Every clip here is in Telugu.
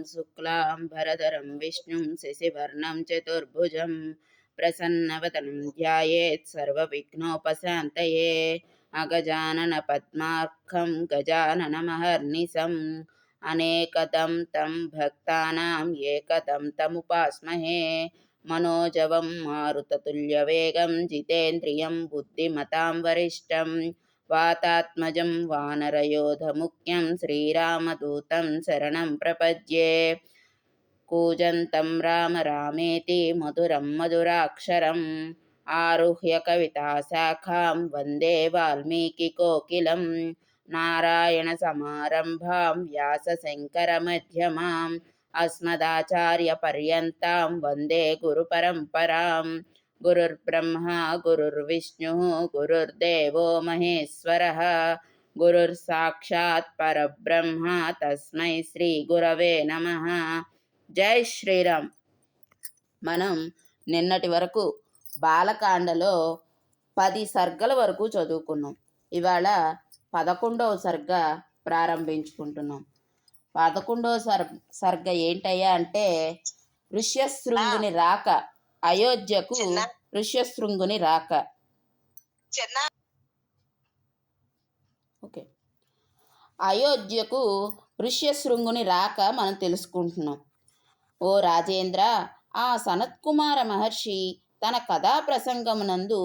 शुक्लाम्बरधरं विष्णुं शशिवर्णं चतुर्भुजं प्रसन्नवदनं ध्यायेत् सर्वविघ्नोपशान्तये। अगजाननपद्मार्कं गजाननमहर्निशम् अनेकदं तं भक्तानां एकदं तमुपास्महे। मनोजवं मारुततुल्यवेगं जितेन्द्रियं बुद्धिमतां वरिष्ठं वातात्मजं वानरयोधमुख्यं श्रीरामदूतं शरणं प्रपद्ये। कूजन्तं राम रामेति मधुरं मधुराक्षरम् आरुह्य कविताशाखां वन्दे वाल्मीकिकोकिलं नारायणसमारम्भां व्यासशङ्करमध्यमाम् अस्मदाचार्यपर्यन्तां वन्दे गुरुपरम्परां। गुरुर्ब्रह्मा गुरुर्विष्णुः गुरुर्देवो महेश्वरः गुरुर्साक्षात् परब्रह्म तस्मै శ్రీగురవే నమః. జై శ్రీరామ్. మనం నిన్నటి వరకు బాలకాండలో 10 సర్గల వరకు చదువుకున్నాం. ఇవాళ 11వ సర్గ ప్రారంభించుకుంటున్నాం. 11వ సర్గ ఏంటయ్యా అంటే ఋష్యశృంగుని రాక, అయోధ్యకు ఋష్యశృంగుని రాక. ఓకే, అయోధ్యకు ఋష్యశృంగుని రాక మనం తెలుసుకుంటున్నాం. ఓ రాజేంద్ర, ఆ సనత్కుమార మహర్షి తన కథా ప్రసంగమునందు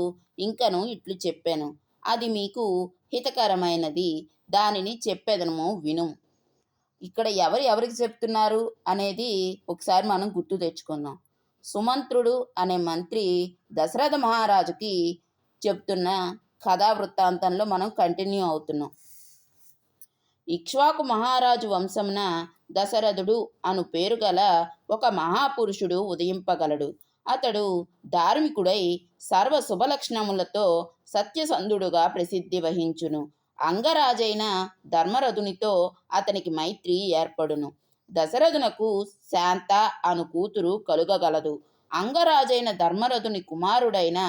ఇంకను ఇట్లు చెప్పాను. అది మీకు హితకరమైనది, దానిని చెప్పేదనము విను. ఇక్కడ ఎవరికి చెప్తున్నారు అనేది ఒకసారి మనం గుర్తు తెచ్చుకుందాం. సుమంత్రుడు అనే మంత్రి దశరథ మహారాజుకి చెప్తున్న కథా వృత్తాంతంలో మనం కంటిన్యూ అవుతున్నాం. ఇక్ష్వాకు మహారాజు వంశమున దశరథుడు అను పేరు గల ఒక మహాపురుషుడు ఉదయింపగలడు. అతడు ధార్మికుడై సర్వ శుభలక్షణములతో సత్యసంధుడుగా ప్రసిద్ధి వహించును. అంగరాజైన ధర్మరథునితో అతనికి మైత్రి ఏర్పడును. దశరథునకు శాంత అను కూతురు కలుగగలదు. అంగరాజైన ధర్మరథుని కుమారుడైన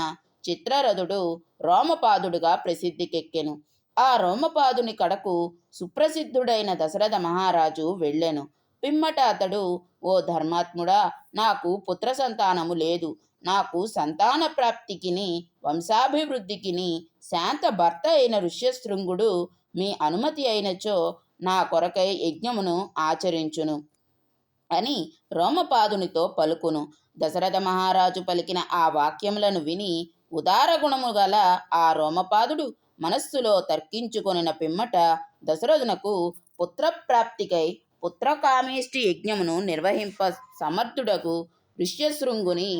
చిత్రరథుడు రోమపాదుడుగా ప్రసిద్ధికెక్కెను. ఆ రోమపాదుని కడకు సుప్రసిద్ధుడైన దశరథ మహారాజు వెళ్ళెను. పిమ్మట అతడు, ఓ ధర్మాత్ముడా, నాకు పుత్ర సంతానము లేదు. నాకు సంతాన ప్రాప్తికిని వంశాభివృద్ధికిని శాంత భర్త అయిన ఋష్యశృంగుడు మీ అనుమతి అయినచో నా కొరకై యజ్ఞమును ఆచరించును అని రోమపాదునితో పలుకును. దశరథ మహారాజు పలికిన ఆ వాక్యములను విని ఉదారగుణము గల ఆ రోమపాదుడు మనస్సులో తర్కించుకొనిన పిమ్మట దశరథునకు పుత్రప్రాప్తికై పుత్రకామేష్టి యజ్ఞమును నిర్వహింప సమర్థుడకు ఋష్యశృంగుని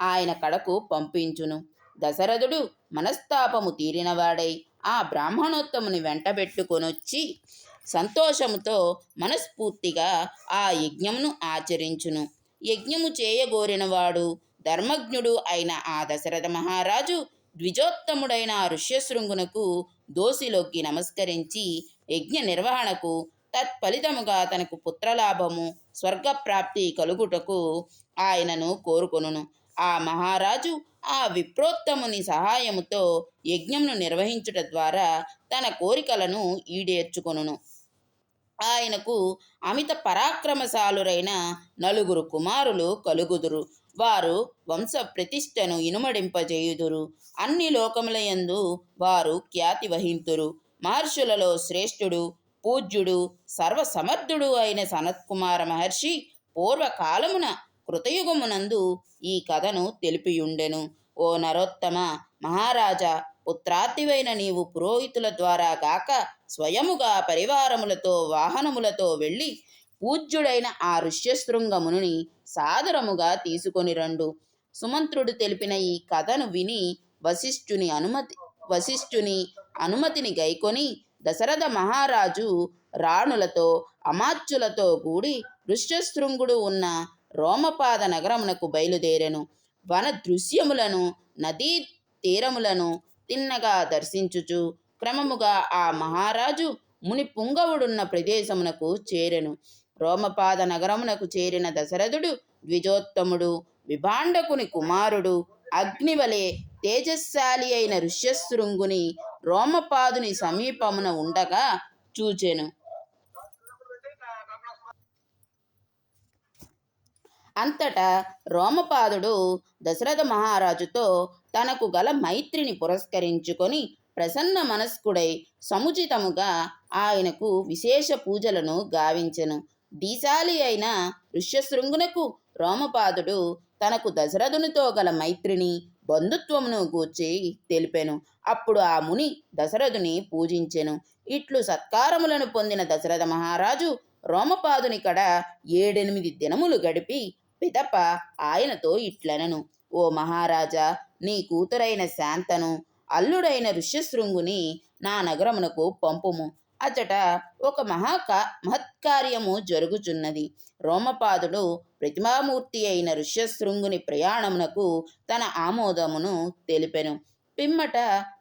ఆయన కడకు పంపించును. దశరథుడు మనస్తాపము తీరినవాడై ఆ బ్రాహ్మణోత్తముని వెంటబెట్టుకొనొచ్చి సంతోషముతో మనస్ఫూర్తిగా ఆ యజ్ఞమును ఆచరించును. యజ్ఞము చేయగోరినవాడు ధర్మజ్ఞుడు అయిన ఆ దశరథ మహారాజు ద్విజోత్తముడైన ఆ ఋష్యశృంగునకు దోసిలొగ్గి నమస్కరించి యజ్ఞ నిర్వహణకు తత్ఫలితముగా తనకు పుత్రలాభము స్వర్గప్రాప్తి కలుగుటకు ఆయనను కోరుకొనును. ఆ మహారాజు ఆ విప్రోత్తముని సహాయముతో యజ్ఞమును నిర్వహించుట ద్వారా తన కోరికలను ఈడేర్చుకొనును. ఆయనకు అమిత పరాక్రమశాలురైన 9 కుమారులు కలుగుదురు. వారు వంశ ప్రతిష్టను ఇనుమడింపజేయుదురు. అన్ని లోకములయందు వారు ఖ్యాతి వహింతురు. మహర్షులలో శ్రేష్ఠుడు, పూజ్యుడు, సర్వసమర్థుడు అయిన సనత్కుమార మహర్షి పూర్వకాలమున కృతయుగమునందు ఈ కథను తెలిపియుండెను. ఓ నరోత్తమ మహారాజా, పుత్రార్థివైన నీవు పురోహితుల ద్వారా గాక స్వయముగా పరివారములతో వాహనములతో వెళ్ళి పూజ్యుడైన ఆ ఋష్యశృంగముని సాదరముగా తీసుకొని రండు. సుమంత్రుడు తెలిపిన ఈ కథను విని వశిష్ఠుని అనుమతిని గైకొని దశరథ మహారాజు రాణులతో అమాత్యులతో కూడి ఋష్యశృంగుడు ఉన్న రోమపాద నగరమునకు బయలుదేరెను. వన దృశ్యములను, నదీ తీరములను తిన్నగా దర్శించుచు క్రమముగా ఆ మహారాజు ముని పుంగవుడున్న ప్రదేశమునకు చేరెను. రోమపాద నగరమునకు చేరిన దశరథుడు ద్విజోత్తముడు, విభాండకుని కుమారుడు, అగ్నివలే తేజస్శాలి అయిన ఋష్యశృంగుని రోమపాదుని సమీపమున ఉండగా చూచెను. అంతటా రోమపాదుడు దశరథ మహారాజుతో తనకు గల మైత్రిని పురస్కరించుకొని ప్రసన్న మనస్కుడై సముచితముగా ఆయనకు విశేష పూజలను గావించెను. దీశాలి అయిన ఋష్యశృంగునకు రోమపాదుడు తనకు దశరథునితో గల మైత్రిని బంధుత్వమును గూర్చి తెలిపెను. అప్పుడు ఆ ముని దశరథుని పూజించెను. ఇట్లు సత్కారములను పొందిన దశరథ మహారాజు రోమపాదుని కడ 7-8 దినములు గడిపి పిదప ఆయనతో ఇట్లనెను: ఓ మహారాజా, నీ కూతురైన శాంతను అల్లుడైన ఋష్యశృంగుని నా నగరమునకు పంపుము. అచట ఒక మహత్కార్యము జరుగుచున్నది. రోమపాదుడు ప్రతిమామూర్తి అయిన ఋష్యశృంగుని ప్రయాణమునకు తన ఆమోదమును తెలిపెను. పిమ్మట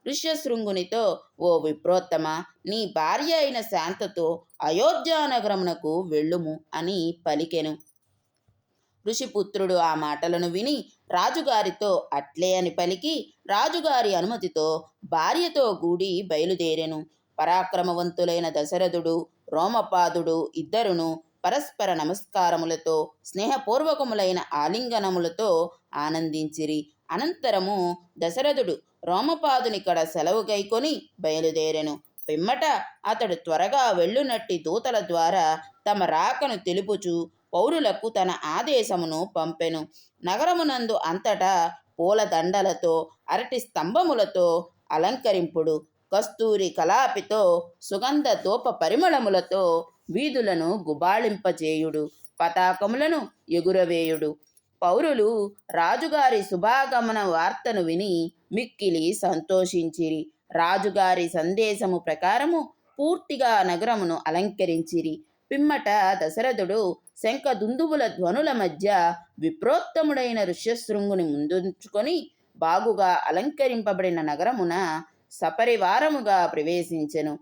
ఋష్యశృంగునితో, ఓ విప్రోత్తమ, నీ భార్య అయిన శాంతతో అయోధ్యానగరమునకు వెళ్ళుము అని పలికెను. ఋషిపుత్రుడు ఆ మాటలను విని రాజుగారితో అట్లే అని పలికి రాజుగారి అనుమతితో భార్యతో గూడి బయలుదేరెను. పరాక్రమవంతులైన దశరథుడు, రోమపాదుడు ఇద్దరును పరస్పర నమస్కారములతో స్నేహపూర్వకములైన ఆలింగనములతో ఆనందించిరి. అనంతరము దశరథుడు రోమపాదుని కడ సెలవు గైకొని బయలుదేరెను. పిమ్మట అతడు త్వరగా వెళ్ళునట్టి దూతల ద్వారా తమ రాకను తెలుపుచు పౌరులకు తన ఆదేశమును పంపెను. నగరమునందు అంతటా పూలదండలతో అరటి స్తంభములతో అలంకరింపుడు, కస్తూరి కలాపితో సుగంధ ధూప పరిమళములతో వీధులను గుబాళింపచేయుడు, పతాకములను ఎగురవేయుడు. పౌరులు రాజుగారి శుభాగమన వార్తను విని మిక్కిలి సంతోషించిరి. రాజుగారి సందేశము ప్రకారము పూర్తిగా నగరమును అలంకరించిరి. పిమ్మట దశరథుడు శంఖదుందువుల ధ్వనుల మధ్య విప్రోత్తముడైన ఋష్యశృంగుని ముందుంచుకొని బాగుగా అలంకరింపబడిన నగరమున సపరివారముగా ప్రవేశించెను.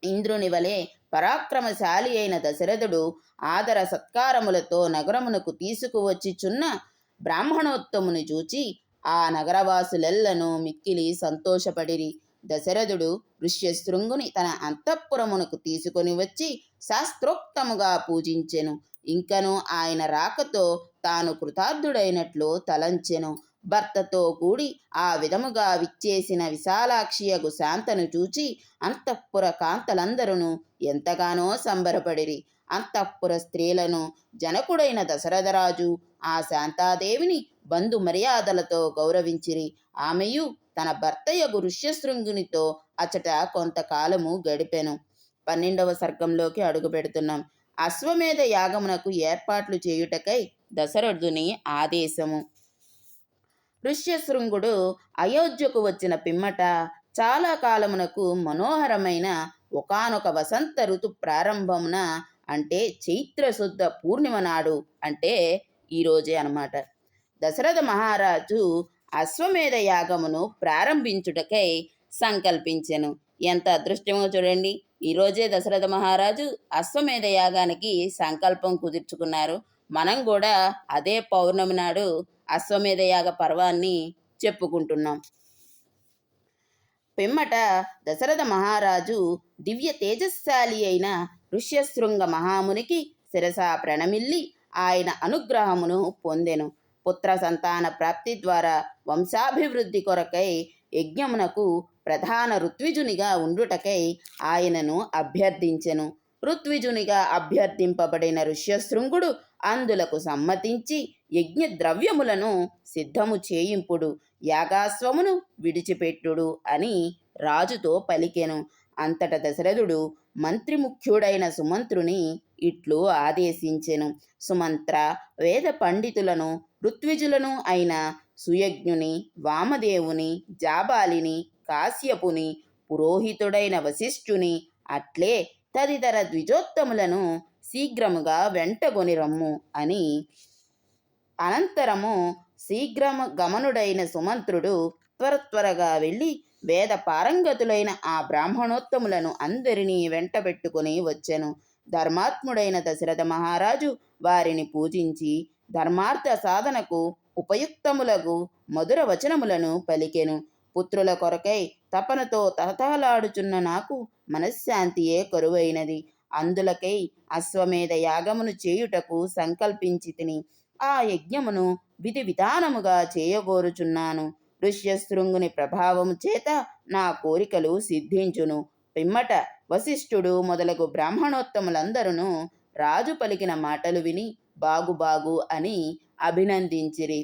ఇంద్రుని వలె పరాక్రమశాలి అయిన దశరథుడు ఆదర సత్కారములతో నగరమునకు తీసుకువచ్చిచున్న బ్రాహ్మణోత్తముని చూచి ఆ నగరవాసులెల్లను మిక్కిలి సంతోషపడిరి. దశరథుడు ఋష్యశృంగుని తన అంతఃపురమునకు తీసుకొని వచ్చి శాస్త్రోక్తముగా పూజించెను. ఇంకను ఆయన రాకతో తాను కృతార్థుడైనట్లు తలంచెను. భర్తతో కూడి ఆ విధముగా విచ్చేసిన విశాలాక్షియగు శాంతను చూచి అంతఃపుర కాంతలందరూ ఎంతగానో సంబరపడిరి. అంతఃపుర స్త్రీలను జనకుడైన దశరథరాజు ఆ శాంతాదేవిని బంధు మర్యాదలతో గౌరవించిరి. ఆమెయు తన భర్తయగు ఋష్యశృంగునితో అచట కొంతకాలము గడిపెను. 12వ సర్గంలోకి అడుగు పెడుతున్నాం. అశ్వమేధ యాగమునకు ఏర్పాట్లు చేయుటకై దశరథుని ఆదేశము. ఋష్యశృంగుడు అయోధ్యకు వచ్చిన పిమ్మట చాలా కాలమునకు మనోహరమైన ఒకానొక వసంత ఋతు ప్రారంభమున, అంటే చైత్రశుద్ధ పూర్ణిమ నాడు, అంటే ఈరోజే అన్నమాట, దశరథ మహారాజు అశ్వమేధ యాగమును ప్రారంభించుటకై సంకల్పించెను. ఎంత అదృష్టమో చూడండి, ఈరోజే దశరథ మహారాజు అశ్వమేధ యాగానికి సంకల్పం కుదుర్చుకున్నారు. మనం కూడా అదే పౌర్ణమి నాడు అశ్వమేధ యాగ పర్వాన్ని చెప్పుకుంటున్నాం. పిమ్మట దశరథ మహారాజు దివ్య తేజస్శాలి అయిన ఋష్యశృంగ మహామునికి శిరసా ప్రణమిల్లి ఆయన అనుగ్రహమును పొందెను. పుత్ర సంతాన ప్రాప్తి ద్వారా వంశాభివృద్ధి కొరకై యజ్ఞమునకు ప్రధాన ఋత్విజునిగా ఉండుటకై ఆయనను అభ్యర్థించెను. ఋత్విజునిగా అభ్యర్థింపబడిన ఋష్యశృంగుడు అందులకు సమ్మతించి యజ్ఞ ద్రవ్యములను సిద్ధము చేయింపుడు, యాగాశ్వమును విడిచిపెట్టుడు అని రాజుతో పలికెను. అంతట దశరథుడు మంత్రిముఖ్యుడైన సుమంత్రుని ఇట్లు ఆదేశించెను: సుమంత్ర, వేద పండితులను ఋత్విజులను అయిన సుయజ్ఞుని, వామదేవుని, జాబాలిని, కాశ్యపుని, పురోహితుడైన వశిష్ఠుని, అట్లే తదితర ద్విజోత్తములను శీఘ్రముగా వెంటగొని రమ్ము అని. అనంతరము శీఘ్రగమనుడైన సుమంత్రుడు త్వరగా వెళ్ళి వేద పారంగతులైన ఆ బ్రాహ్మణోత్తములను అందరినీ వెంటబెట్టుకుని వచ్చెను. ధర్మాత్ముడైన దశరథ మహారాజు వారిని పూజించి ధర్మార్థ సాధనకు ఉపయుక్తములకు మధుర వచనములను పలికెను. పుత్రుల కొరకై తపనతో తహతహలాడుచున్న నాకు మనశ్శాంతియే కరువైనది. అందులకై అశ్వమేధ యాగమును చేయుటకు సంకల్పించి తిని. ఆ యజ్ఞమును విధి విధానముగా చేయగోరుచున్నాను. ఋష్యశృంగుని ప్రభావము చేత నా కోరికలు సిద్ధించును. పిమ్మట వశిష్ఠుడు మొదలగు బ్రాహ్మణోత్తములందరూ రాజు పలికిన మాటలు విని బాగు బాగు అని అభినందించిరి.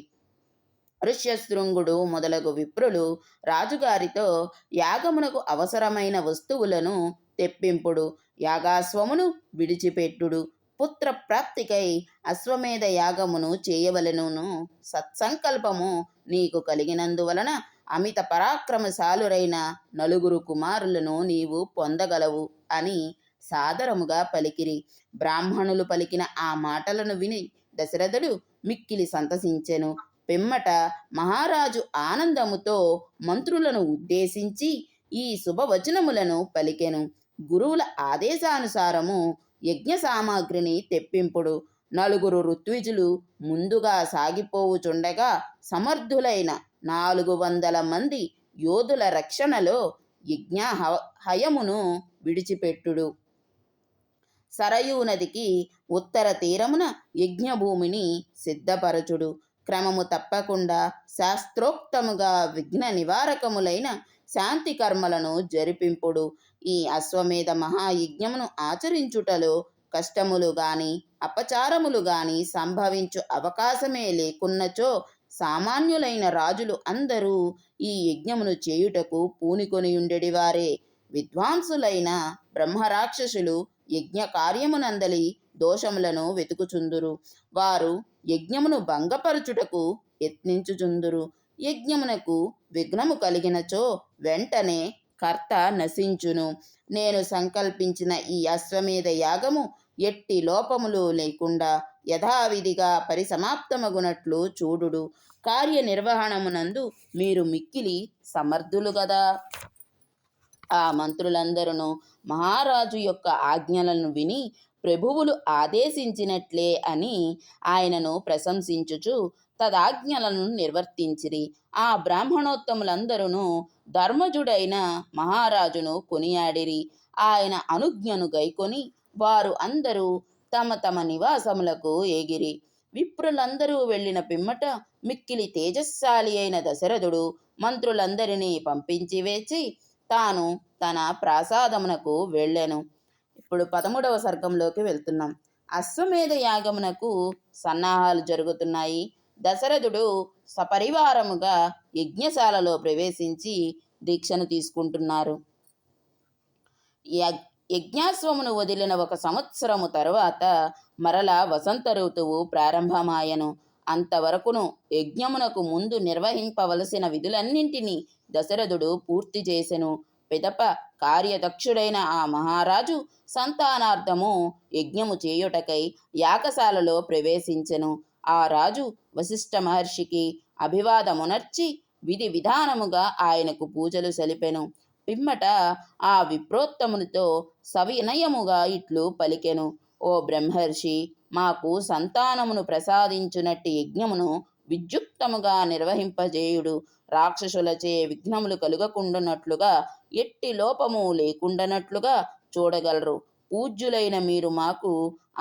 ఋష్యశృంగుడు మొదలగు విప్రులు రాజుగారితో యాగమునకు అవసరమైన వస్తువులను తెప్పింపుడు, యాగాశ్వమును విడిచిపెట్టుడు, పుత్ర ప్రాప్తికై అశ్వమేధ యాగమును చేయవలెనును, సత్సంకల్పము నీకు కలిగినందువలన అమిత పరాక్రమశాలురైన 9 కుమారులను నీవు పొందగలవు అని సాదరముగా పలికిరి. బ్రాహ్మణులు పలికిన ఆ మాటలను విని దశరథుడు మిక్కిలి సంతసించెను. పిమ్మట మహారాజు ఆనందముతో మంత్రులను ఉద్దేశించి ఈ శుభవచనములను పలికెను. గురువుల ఆదేశానుసారము యజ్ఞ సామాగ్రిని తెప్పింపుడు. 9 ఋత్విజులు ముందుగా సాగిపోవుచుండగా సమర్థులైన 400 మంది యోధుల రక్షణలో యజ్ఞ హయమును విడిచిపెట్టుడు. సరయూ నదికి ఉత్తర తీరమున యజ్ఞభూమిని సిద్ధపరచుడు. క్రమము తప్పకుండా శాస్త్రోక్తముగా విఘ్న నివారకములైన శాంతి కర్మలను జరిపింపుడు. ఈ అశ్వమేధ మహాయజ్ఞమును ఆచరించుటలో కష్టములు గాని అపచారములు గాని సంభవించు అవకాశమే లేకున్నచో సామాన్యులైన రాజులు అందరూ ఈ యజ్ఞమును చేయుటకు పూనికొనియుండెడివారే. విద్వాంసులైన బ్రహ్మరాక్షసులు యజ్ఞ కార్యమునందలి దోషములను వెతుకుచుందురు. వారు యజ్ఞమును భంగపరచుటకు యత్నించుచుందురు. యజ్ఞమునకు విఘ్నము కలిగినచో వెంటనే కర్త నశించును. నేను సంకల్పించిన ఈ అశ్వమేధ యాగము ఎట్టి లోపములు లేకుండా యథావిధిగా పరిసమాప్తమగునట్లు చూడుడు. కార్యనిర్వహణమునందు మీరు మిక్కిలి సమర్థులు గదా. ఆ మంత్రులందరూ మహారాజు యొక్క ఆజ్ఞలను విని ప్రభువులు ఆదేశించినట్లే అని ఆయనను ప్రశంసించుచు తదాజ్ఞలను నిర్వర్తించిరి. ఆ బ్రాహ్మణోత్తములందరూ ధర్మజుడైన మహారాజును కొనియాడిరి. ఆయన అనుజ్ఞను గైకొని వారు అందరూ తమ తమ నివాసములకు ఏగిరి. విప్రులందరూ వెళ్ళిన పిమ్మట మిక్కిలి తేజస్శాలి అయిన దశరథుడు మంత్రులందరినీ పంపించి వేచి తాను తన ప్రాసాదమునకు వెళ్ళెను. ఇప్పుడు 13వ సర్గంలోకి వెళ్తున్నాం. అశ్వమేధ యాగమునకు సన్నాహాలు జరుగుతున్నాయి. దశరథుడు సపరివారముగా యజ్ఞశాలలో ప్రవేశించి దీక్షను తీసుకుంటున్నారు. యజ్ఞాశ్వమును వదిలిన 1 సంవత్సరము తరువాత మరలా వసంత ఋతువు ప్రారంభమాయను. అంతవరకును యజ్ఞమునకు ముందు నిర్వహింపవలసిన విధులన్నింటినీ దశరథుడు పూర్తి చేసెను. పిదప కార్యదక్షుడైన ఆ మహారాజు సంతానార్థము యజ్ఞము చేయుటకై యాగశాలలో ప్రవేశించెను. ఆ రాజు వశిష్ఠ మహర్షికి అభివాదమునర్చి విధి విధానముగా ఆయనకు పూజలు సలిపెను. పిమ్మట ఆ విప్రోత్తమునితో సవినయముగా ఇట్లు పలికెను. ఓ బ్రహ్మర్షి, మాకు సంతానమును ప్రసాదించునట్టి యజ్ఞమును విద్యుక్తముగా నిర్వహింపజేయుడు. రాక్షసులచే విఘ్నములు కలుగకుండానట్లుగా ఎట్టి లోపము లేకుండానట్లుగా చూడగలరు. పూజ్యులైన మీరు మాకు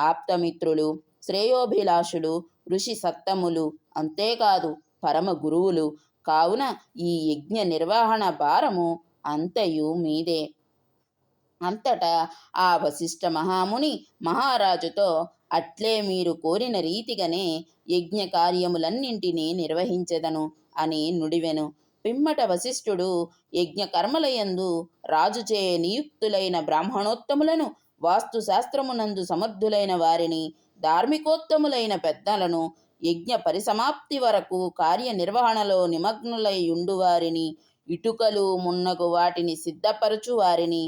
ఆప్తమిత్రులు, శ్రేయోభిలాషులు, ఋషి సత్తములు, అంతేకాదు పరమ గురువులు. కావున ఈ యజ్ఞ నిర్వహణ భారము అంతయు మీదే. అంతటా ఆ వశిష్ఠ మహాముని మహారాజుతో అట్లే మీరు కోరిన రీతిగానే యజ్ఞ కార్యములన్నింటినీ నిర్వహించెదను అని నుడివెను. పిమ్మట వశిష్ఠుడు యజ్ఞ కర్మలయందు రాజుచే నియుక్తులైన బ్రాహ్మణోత్తములను, వాస్తుశాస్త్రమునందు సమర్థులైన వారిని, ధార్మికోత్తములైన పెద్దలను, యజ్ఞ పరిసమాప్తి వరకు కార్యనిర్వహణలో నిమగ్నులై ఉండువారిని, ఇటుకలు మున్నగు వాటిని సిద్ధపరచు వారిని,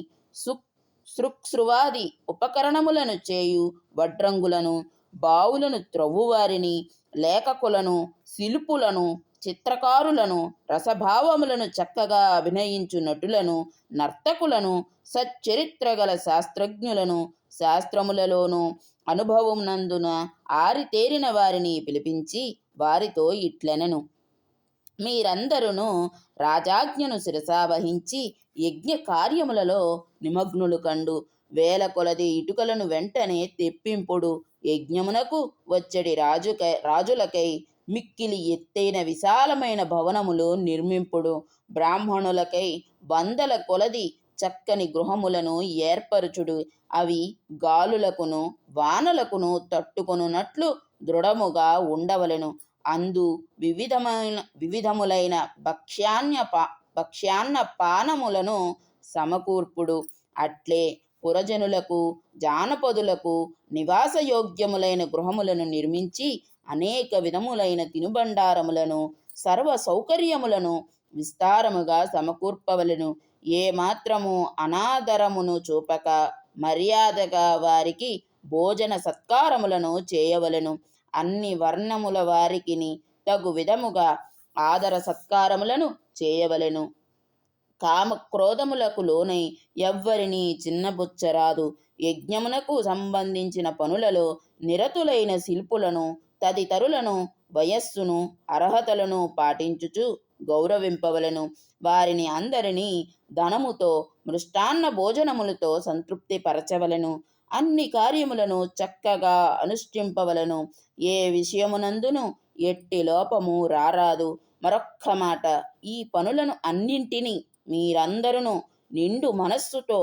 శృక్స్రువాది ఉపకరణములను చేయు వడ్రంగులను, బావులను త్రవ్వువారిని, లేఖకులను, శిల్పులను, చిత్రకారులను, రసభావములను చక్కగా అభినయించు నటులను, నర్తకులను, సచ్చరిత్రగల శాస్త్రజ్ఞులను, శాస్త్రములలోనూ అనుభవమునందున ఆరితేరిన వారిని పిలిపించి వారితో ఇట్లనెను. మీరందరూ రాజాజ్ఞను శిరసావహించి యజ్ఞ కార్యములలో నిమగ్నులు కండు. వేల కొలది ఇటుకలను వెంటనే తెప్పింపుడు. యజ్ఞమునకు వచ్చడి రాజులకై మిక్కిలి ఎత్తైన విశాలమైన భవనములు నిర్మింపుడు. బ్రాహ్మణులకై వందల కొలది చక్కని గృహములను ఏర్పరచుడు. అవి గాలులకును వానలకును తట్టుకొనున్నట్లు దృఢముగా ఉండవలెను. అందు వివిధములైన భక్ష్యాన్న పానములను సమకూర్పుడు. అట్లే పురజనులకు జానపదులకు నివాసయోగ్యములైన గృహములను నిర్మించి అనేక విధములైన తినుబండారములను సర్వ సౌకర్యములను విస్తారముగా సమకూర్పవలెను. ఏ మాత్రము అనాదరమును చూపక మర్యాదగా వారికి భోజన సత్కారములను చేయవలెను. అన్ని వర్ణముల వారికిని తగు విధముగా ఆదర సత్కారములను చేయవలెను. కామక్రోధములకు లోనై ఎవ్వరినీ చిన్నబుచ్చరాదు. యజ్ఞమునకు సంబంధించిన పనులలో నిరతులైన శిల్పులను తదితరులను వయస్సును అర్హతలను పాటించుచు గౌరవింపవలెను. వారిని అందరినీ ధనముతో మృష్టాన్న భోజనములతో సంతృప్తి పరచవలెను. అన్ని కార్యములను చక్కగా అనుష్ఠింపవలను. ఏ విషయమునందును ఎట్టి లోపము రారాదు. మరొక్క మాట, ఈ పనులను అన్నింటినీ మీరందరూ నిండు మనస్సుతో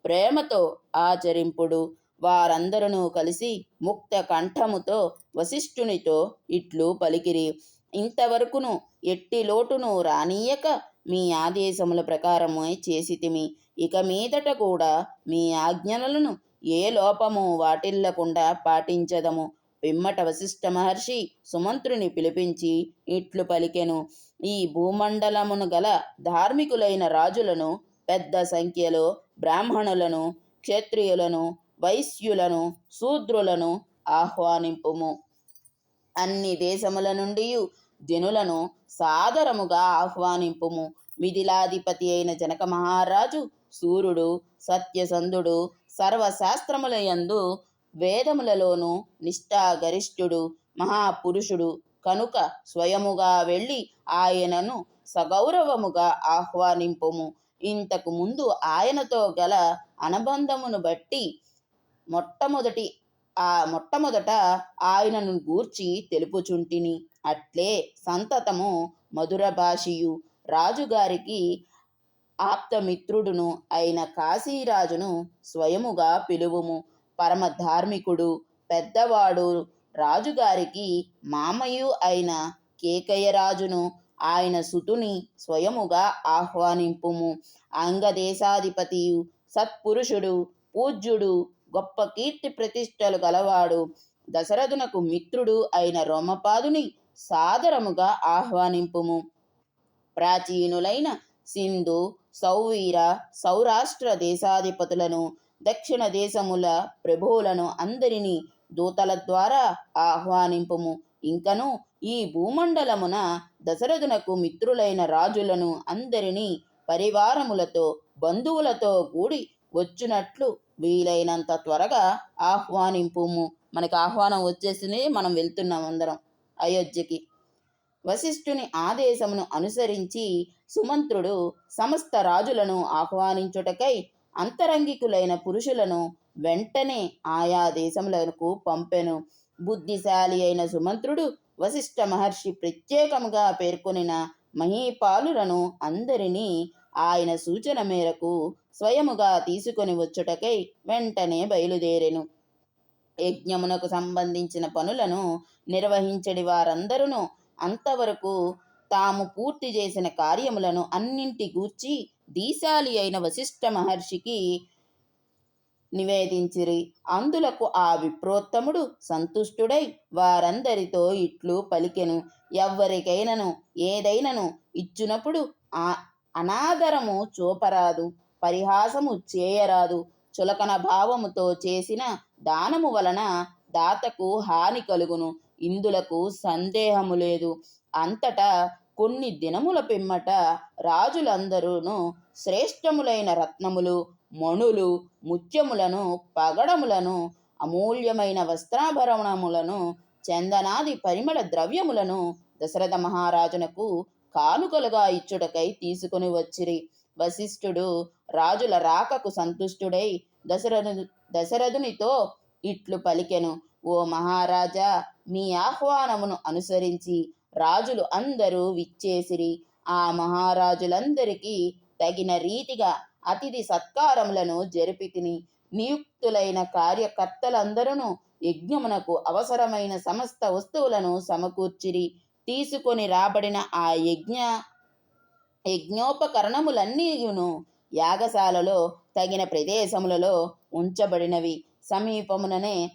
ప్రేమతో ఆచరింపుడు. వారందరూ కలిసి ముక్త కంఠముతో వశిష్ఠునితో ఇట్లు పలికిరి. ఇంతవరకును ఎట్టి లోటును రానీయక మీ ఆదేశముల ప్రకారమే చేసితిమి. ఇక మీదట కూడా మీ ఆజ్ఞలను ఏ లోపము వాటిల్లకుండా పాటించదము. పిమ్మట వశిష్ఠ మహర్షి సుమంత్రుని పిలిపించి ఇట్లు పలికెను. ఈ భూమండలమును గల ధార్మికులైన రాజులను, పెద్ద సంఖ్యలో బ్రాహ్మణులను, క్షత్రియులను, వైశ్యులను, శూద్రులను ఆహ్వానింపుము. అన్ని దేశముల నుండి జనులను సాదరముగా ఆహ్వానింపుము. మిథిలాధిపతి అయిన జనక మహారాజు సూర్యుడు, సత్యసంధుడు, సర్వశాస్త్రములయందు వేదములలోనూ నిష్ఠాగరిష్ఠుడు, మహాపురుషుడు కనుక స్వయముగా వెళ్ళి ఆయనను సగౌరవముగా ఆహ్వానింపుము. ఇంతకు ముందు ఆయనతో గల అనుబంధమును బట్టి మొట్టమొదట ఆయనను గూర్చి తెలుపుచుంటిని. అట్లే సంతతము మధుర భాషియు రాజుగారికి ఆప్తమిత్రుడును అయిన కాశీరాజును స్వయముగా పిలువుము. పరమ ధార్మికుడు, పెద్దవాడు, రాజుగారికి మామయు అయిన కేకయరాజును ఆయన సుతుని స్వయముగా ఆహ్వానింపుము. అంగదేశాధిపతియు సత్పురుషుడు, పూజ్యుడు, గొప్ప కీర్తి ప్రతిష్టలు గలవాడు, దశరథునకు మిత్రుడు అయిన రోమపాదుని సాదరముగా ఆహ్వానింపుము. ప్రాచీనులైన సింధు, సౌవీర, సౌరాష్ట్ర దేశాధిపతులను, దక్షిణ దేశముల ప్రభువులను అందరినీ దూతల ద్వారా ఆహ్వానింపుము. ఇంకను ఈ భూమండలమున దశరథునకు మిత్రులైన రాజులను అందరినీ పరివారములతో బంధువులతో కూడి వచ్చునట్లు వీలైనంత త్వరగా ఆహ్వానింపుము. మనకి ఆహ్వానం వచ్చేసింది, మనం వెళ్తున్నాం అందరం అయోధ్యకి. వశిష్ఠుని ఆదేశమును అనుసరించి సుమంత్రుడు సమస్త రాజులను ఆహ్వానించుటకై అంతరంగికులైన పురుషులను వెంటనే ఆయా దేశములకు పంపెను. బుద్ధిశాలి అయిన సుమంత్రుడు వశిష్ఠ మహర్షి ప్రత్యేకముగా పేర్కొనిన మహీపాలులను అందరినీ ఆయన సూచన మేరకు స్వయముగా తీసుకొని వచ్చుటకై వెంటనే బయలుదేరెను. యజ్ఞమునకు సంబంధించిన పనులను నిర్వహించడి వారందరూ అంతవరకు తాము పూర్తి చేసిన కార్యములను అన్నింటి గూర్చి దీశాలి అయిన వశిష్ఠ మహర్షికి నివేదించిరి. అందులకు ఆ విప్రోత్తముడు సంతుష్టుడై వారందరితో ఇట్లు పలికెను. ఎవ్వరికైనను ఏదైనను ఇచ్చినప్పుడు అనాదరము చూపరాదు, పరిహాసము చేయరాదు. చులకన భావముతో చేసిన దానము వలన దాతకు హాని కలుగును. ఇందులకు సందేహము లేదు. అంతటా కొన్ని దినముల పిమ్మట రాజులందరూ శ్రేష్టములైన రత్నములు, మణులు, ముత్యములను, పగడములను, అమూల్యమైన వస్త్రాభరణములను, చందనాది పరిమళ ద్రవ్యములను దశరథ మహారాజునకు కానుకలుగా ఇచ్చుటకై తీసుకొని వచ్చిరి. వశిష్ఠుడు రాజుల రాకకు సంతుష్టుడై దశరథునితో ఇట్లు పలికెను. ఓ మహారాజా, మీ ఆహ్వానమును అనుసరించి రాజులు అందరూ విచ్చేసిరి. ఆ మహారాజులందరికీ తగిన రీతిగా అతిథి సత్కారములను జరిపితిని. నియుక్తులైన కార్యకర్తలందరూ యజ్ఞమునకు అవసరమైన సమస్త వస్తువులను సమకూర్చిరి. తీసుకొని రాబడిన ఆ యజ్ఞోపకరణములన్నీయును యాగశాలలో తగిన ప్రదేశములలో ఉంచబడినవి. సమీపమునే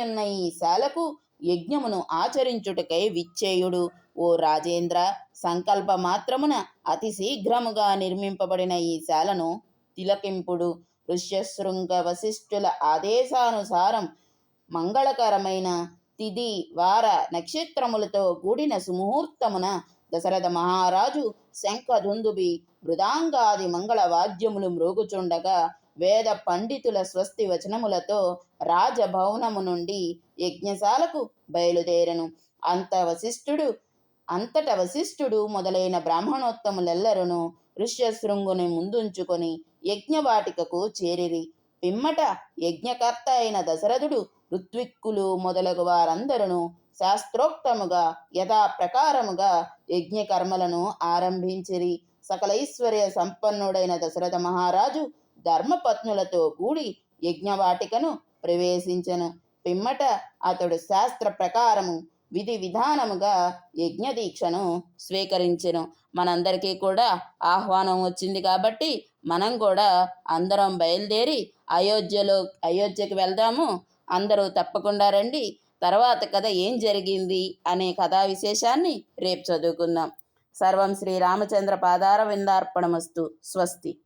ఉన్న ఈ శాలకు యజ్ఞమును ఆచరించుటకై విచ్చేయుడు. ఓ రాజేంద్ర, సంకల్ప మాత్రమున అతి శీఘ్రముగా నిర్మింపబడిన ఈ శాలను తిలకింపుడు. ఋష్యశృంగ వశిష్ఠుల ఆదేశానుసారం మంగళకరమైన తిథి వార నక్షత్రములతో కూడిన సుముహూర్తమున దశరథ మహారాజు శంఖదుందుబి మృదాంగాది మంగళ వాద్యములు మ్రోగుచుండగా వేద పండితుల స్వస్తి వచనములతో రాజభవనము నుండి యజ్ఞశాలకు బయలుదేరెను. అంతట వశిష్ఠుడు మొదలైన బ్రాహ్మణోత్తములెల్లరును ఋష్యశృంగుని ముందుంచుకొని యజ్ఞవాటికకు చేరిరి. పిమ్మట యజ్ఞకర్త అయిన దశరథుడు, ఋత్విక్కులు మొదలగు వారందరూ శాస్త్రోక్తముగా యథాప్రకారముగా యజ్ఞకర్మలను ఆరంభించిరి. సకలైశ్వర్య సంపన్నుడైన దశరథ మహారాజు ధర్మపత్నులతో కూడి యజ్ఞవాటికను ప్రవేశించెను. పిమ్మట అతడు శాస్త్ర ప్రకారము విధి విధానముగా యజ్ఞదీక్షను స్వీకరించెను. మనందరికీ కూడా ఆహ్వానం వచ్చింది కాబట్టి మనం కూడా అందరం బయలుదేరి అయోధ్యకి వెళ్దాము. అందరూ తప్పకుండా రండి. తర్వాత కథ ఏం జరిగింది అనే కథా విశేషాన్ని రేపు చదువుకుందాం. సర్వం శ్రీరామచంద్ర పాదార విందార్పణమస్తు. స్వస్తి.